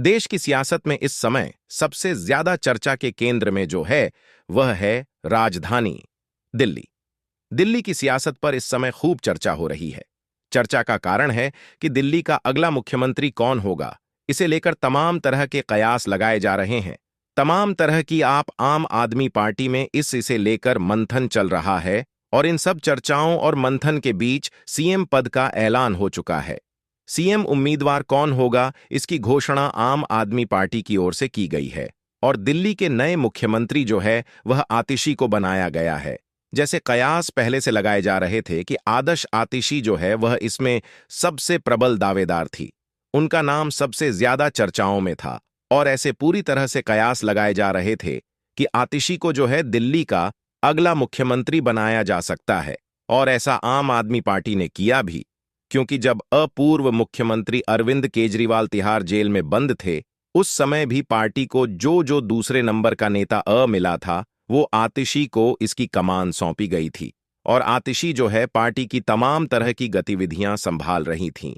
देश की सियासत में इस समय सबसे ज्यादा चर्चा के केंद्र में जो है वह है राजधानी दिल्ली। दिल्ली की सियासत पर इस समय खूब चर्चा हो रही है। चर्चा का कारण है कि दिल्ली का अगला मुख्यमंत्री कौन होगा, इसे लेकर तमाम तरह के कयास लगाए जा रहे हैं। तमाम तरह की आम आदमी पार्टी में इसे लेकर मंथन चल रहा है और इन सब चर्चाओं और मंथन के बीच सीएम पद का ऐलान हो चुका है। सीएम उम्मीदवार कौन होगा, इसकी घोषणा आम आदमी पार्टी की ओर से की गई है और दिल्ली के नए मुख्यमंत्री जो है वह आतिशी को बनाया गया है। जैसे कयास पहले से लगाए जा रहे थे कि आदर्श आतिशी जो है वह इसमें सबसे प्रबल दावेदार थी, उनका नाम सबसे ज्यादा चर्चाओं में था और ऐसे पूरी तरह से कयास लगाए जा रहे थे कि आतिशी को जो है दिल्ली का अगला मुख्यमंत्री बनाया जा सकता है। और ऐसा आम आदमी पार्टी ने किया भी, क्योंकि जब अपूर्व मुख्यमंत्री अरविंद केजरीवाल तिहाड़ जेल में बंद थे, उस समय भी पार्टी को जो दूसरे नंबर का नेता मिला था, वो आतिशी को इसकी कमान सौंपी गई थी और आतिशी जो है पार्टी की तमाम तरह की गतिविधियां संभाल रही थीं।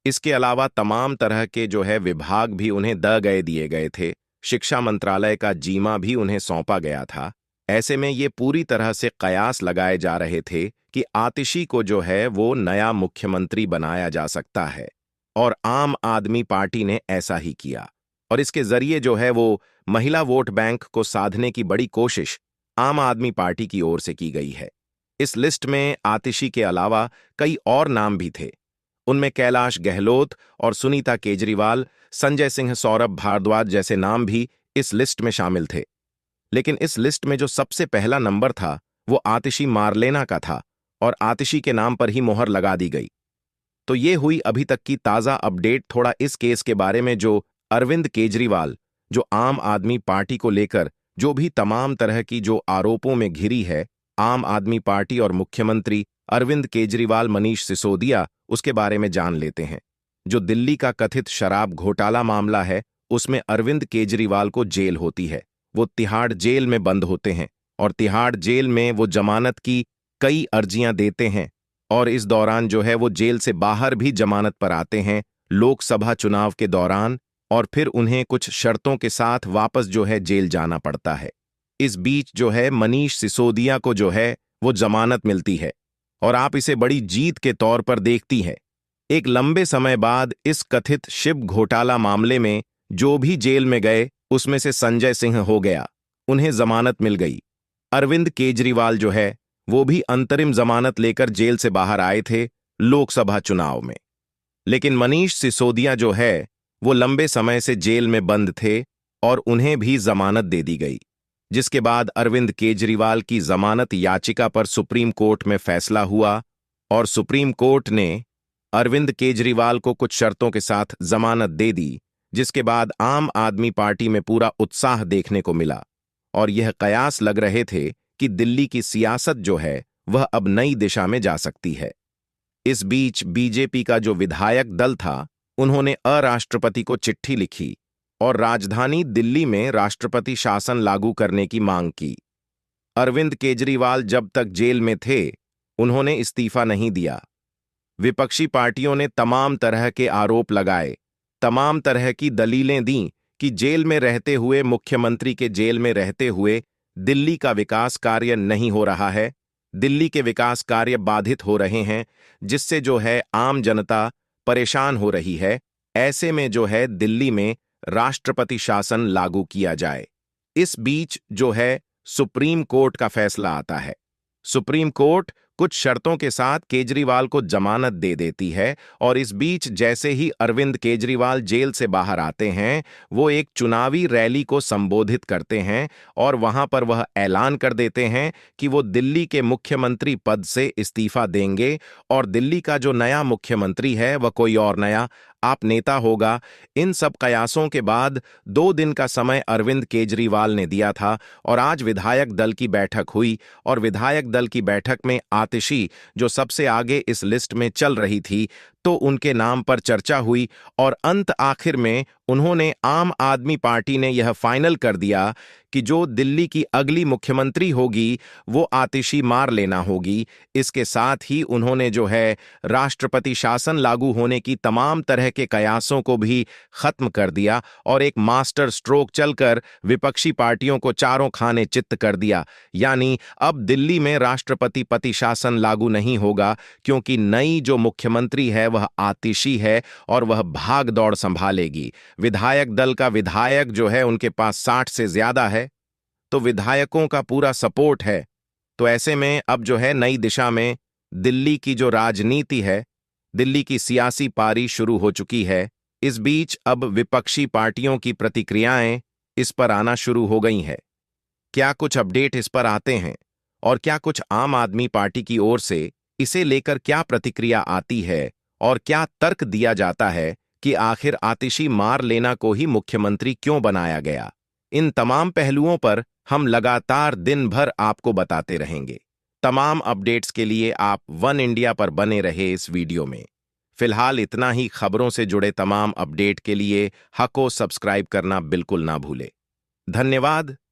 इसके अलावा तमाम तरह के जो है विभाग भी उन्हें दिए गए थे। शिक्षा मंत्रालय का जीमा भी उन्हें सौंपा गया था। ऐसे में ये पूरी तरह से कयास लगाए जा रहे थे कि आतिशी को जो है वो नया मुख्यमंत्री बनाया जा सकता है और आम आदमी पार्टी ने ऐसा ही किया और इसके जरिए जो है वो महिला वोट बैंक को साधने की बड़ी कोशिश आम आदमी पार्टी की ओर से की गई है। इस लिस्ट में आतिशी के अलावा कई और नाम भी थे। उनमें कैलाश गहलोत और सुनीता केजरीवाल, संजय सिंह, सौरभ भारद्वाज जैसे नाम भी इस लिस्ट में शामिल थे। लेकिन इस लिस्ट में जो सबसे पहला नंबर था वो आतिशी मारलेना का था और आतिशी के नाम पर ही मोहर लगा दी गई। तो ये हुई अभी तक की ताजा अपडेट थोड़ा इस केस के बारे में जो अरविंद केजरीवाल, जो आम आदमी पार्टी को लेकर जो भी तमाम तरह की जो आरोपों में घिरी है आम आदमी पार्टी और मुख्यमंत्री अरविंद केजरीवाल, मनीष सिसोदिया, उसके बारे में जान लेते हैं। जो दिल्ली का कथित शराब घोटाला मामला है उसमें अरविंद केजरीवाल को जेल होती है, वो तिहाड़ जेल में बंद होते हैं और तिहाड़ जेल में वो जमानत की कई अर्जियां देते हैं और इस दौरान जो है वो जेल से बाहर भी जमानत पर आते हैं लोकसभा चुनाव के दौरान, और फिर उन्हें कुछ शर्तों के साथ वापस जो है जेल जाना पड़ता है। इस बीच जो है मनीष सिसोदिया को जो है वो जमानत मिलती है और आप इसे बड़ी जीत के तौर पर देखती है। एक लंबे समय बाद इस कथित शिव घोटाला मामले में जो भी जेल में गए उसमें से संजय सिंह हो गया, उन्हें जमानत मिल गई। अरविंद केजरीवाल जो है वो भी अंतरिम जमानत लेकर जेल से बाहर आए थे लोकसभा चुनाव में। लेकिन मनीष सिसोदिया जो है वो लंबे समय से जेल में बंद थे और उन्हें भी जमानत दे दी गई, जिसके बाद अरविंद केजरीवाल की जमानत याचिका पर सुप्रीम कोर्ट में फैसला हुआ और सुप्रीम कोर्ट ने अरविंद केजरीवाल को कुछ शर्तों के साथ जमानत दे दी, जिसके बाद आम आदमी पार्टी में पूरा उत्साह देखने को मिला और यह कयास लग रहे थे कि दिल्ली की सियासत जो है वह अब नई दिशा में जा सकती है। इस बीच बीजेपी का जो विधायक दल था उन्होंने राष्ट्रपति को चिट्ठी लिखी और राजधानी दिल्ली में राष्ट्रपति शासन लागू करने की मांग की। अरविंद केजरीवाल जब तक जेल में थे उन्होंने इस्तीफा नहीं दिया। विपक्षी पार्टियों ने तमाम तरह के आरोप लगाए, तमाम तरह की दलीलें दी कि जेल में रहते हुए, मुख्यमंत्री के जेल में रहते हुए दिल्ली का विकास कार्य नहीं हो रहा है, दिल्ली के विकास कार्य बाधित हो रहे हैं, जिससे जो है आम जनता परेशान हो रही है। ऐसे में जो है दिल्ली में राष्ट्रपति शासन लागू किया जाए। इस बीच जो है सुप्रीम कोर्ट का फैसला आता है। सुप्रीम कोर्ट कुछ शर्तों के साथ केजरीवाल को जमानत दे देती है और इस बीच जैसे ही अरविंद केजरीवाल जेल से बाहर आते हैं वो एक चुनावी रैली को संबोधित करते हैं और वहां पर वह ऐलान कर देते हैं कि वो दिल्ली के मुख्यमंत्री पद से इस्तीफा देंगे और दिल्ली का जो नया मुख्यमंत्री है वह कोई और नया आप नेता होगा। इन सब कयासों के बाद 2 दिन का समय अरविंद केजरीवाल ने दिया था और आज विधायक दल की बैठक हुई और विधायक दल की बैठक में आतिशी जो सबसे आगे इस लिस्ट में चल रही थी, तो उनके नाम पर चर्चा हुई और अंत आखिर में उन्होंने आम आदमी पार्टी ने यह फाइनल कर दिया कि जो दिल्ली की अगली मुख्यमंत्री होगी वो आतिशी मार लेना होगी। इसके साथ ही उन्होंने जो है राष्ट्रपति शासन लागू होने की तमाम तरह के कयासों को भी खत्म कर दिया और एक मास्टर स्ट्रोक चलकर विपक्षी पार्टियों को चारों खाने चित्त कर दिया। यानी अब दिल्ली में राष्ट्रपति पति शासन लागू नहीं होगा, क्योंकि नई जो मुख्यमंत्री है वह आतिशी है और वह भाग दौड़ संभालेगी। विधायक दल का विधायक जो है उनके पास 60 से ज्यादा है, तो विधायकों का पूरा सपोर्ट है। तो ऐसे में अब जो है नई दिशा में दिल्ली की जो राजनीति है, दिल्ली की सियासी पारी शुरू हो चुकी है। इस बीच अब विपक्षी पार्टियों की प्रतिक्रियाएं इस पर आना शुरू हो गई हैं। क्या कुछ अपडेट इस पर आते हैं और क्या कुछ आम आदमी पार्टी की ओर से इसे लेकर क्या प्रतिक्रिया आती है और क्या तर्क दिया जाता है कि आखिर आतिशी मार लेना को ही मुख्यमंत्री क्यों बनाया गया। इन तमाम पहलुओं पर हम लगातार दिन भर आपको बताते रहेंगे। तमाम अपडेट्स के लिए आप वन इंडिया पर बने रहे इस वीडियो में। फिलहाल इतना ही। खबरों से जुड़े तमाम अपडेट के लिए हको सब्सक्राइब करना बिल्कुल ना भूले। धन्यवाद।